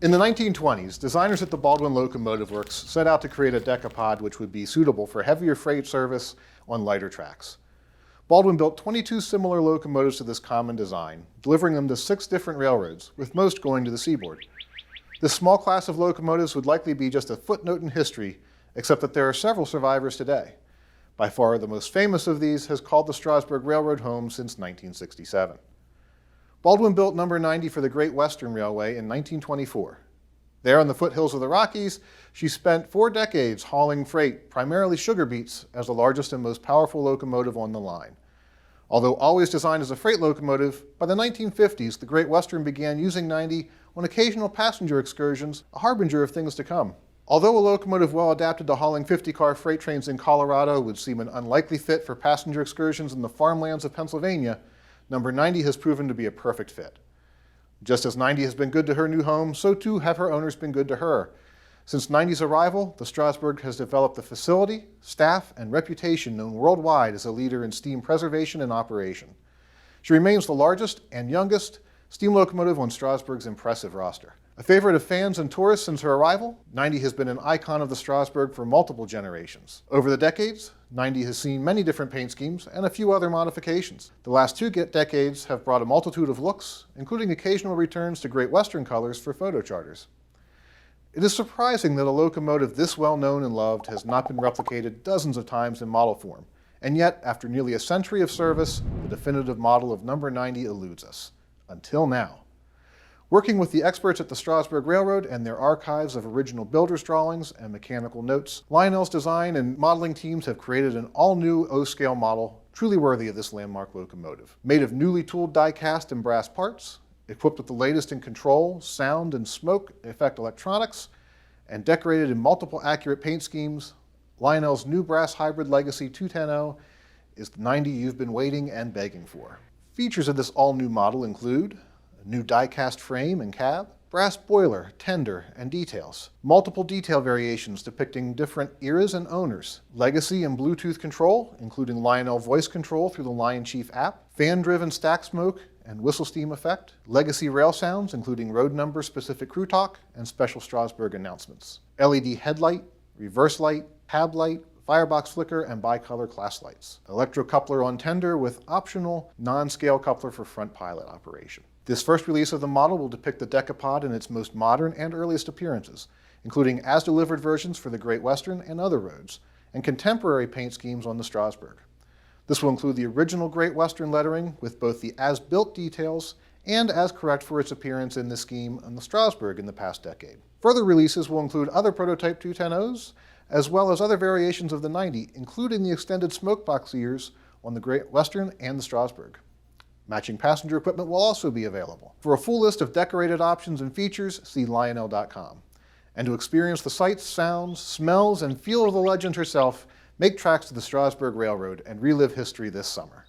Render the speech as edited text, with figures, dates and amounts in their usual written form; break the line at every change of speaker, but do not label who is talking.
In the 1920s, designers at the Baldwin Locomotive Works set out to create a decapod which would be suitable for heavier freight service on lighter tracks. Baldwin built 22 similar locomotives to this common design, delivering them to 6 different railroads, with most going to the seaboard. This small class of locomotives would likely be just a footnote in history, except that there are several survivors today. By far the most famous of these has called the Strasburg Railroad home since 1967. Baldwin built number 90 for the Great Western Railway in 1924. There on the foothills of the Rockies, she spent 4 decades hauling freight, primarily sugar beets, as the largest and most powerful locomotive on the line. Although always designed as a freight locomotive, by the 1950s, the Great Western began using 90 on occasional passenger excursions, a harbinger of things to come. Although a locomotive well adapted to hauling 50-car freight trains in Colorado would seem an unlikely fit for passenger excursions in the farmlands of Pennsylvania, number 90 has proven to be a perfect fit. Just as 90 has been good to her new home, so too have her owners been good to her. Since 90's arrival, the Strasburg has developed the facility, staff, and reputation known worldwide as a leader in steam preservation and operation. She remains the largest and youngest steam locomotive on Strasburg's impressive roster. A favorite of fans and tourists since her arrival, 90 has been an icon of the Strasburg for multiple generations. Over the decades, 90 has seen many different paint schemes and a few other modifications. The last 2 decades have brought a multitude of looks, including occasional returns to Great Western colors for photo charters. It is surprising that a locomotive this well known and loved has not been replicated dozens of times in model form, and yet, after nearly a century of service, the definitive model of number 90 eludes us. Until now. Working with the experts at the Strasburg Railroad and their archives of original builder's drawings and mechanical notes, Lionel's design and modeling teams have created an all-new O-scale model truly worthy of this landmark locomotive. Made of newly tooled die-cast and brass parts, equipped with the latest in control, sound, and smoke effect electronics, and decorated in multiple accurate paint schemes, Lionel's new brass hybrid Legacy 210 is the 90 you've been waiting and begging for. Features of this all-new model include a new die-cast frame and cab, brass boiler, tender, and details, multiple detail variations depicting different eras and owners, legacy and Bluetooth control, including Lionel voice control through the Lion Chief app, fan-driven stack smoke and whistle steam effect, legacy rail sounds, including road number specific crew talk, and special Strasburg announcements, LED headlight, reverse light, tab light, firebox flicker, and bicolor class lights. Electro coupler on tender with optional non-scale coupler for front pilot operation. This first release of the model will depict the decapod in its most modern and earliest appearances, including as-delivered versions for the Great Western and other roads, and contemporary paint schemes on the Strasburg. This will include the original Great Western lettering with both the as-built details and as correct for its appearance in the scheme on the Strasburg in the past decade. Further releases will include other prototype 210s, as well as other variations of the 90, including the extended smokebox ears on the Great Western and the Strasburg. Matching passenger equipment will also be available. For a full list of decorated options and features, see Lionel.com. And to experience the sights, sounds, smells, and feel of the legend herself, make tracks to the Strasburg Railroad and relive history this summer.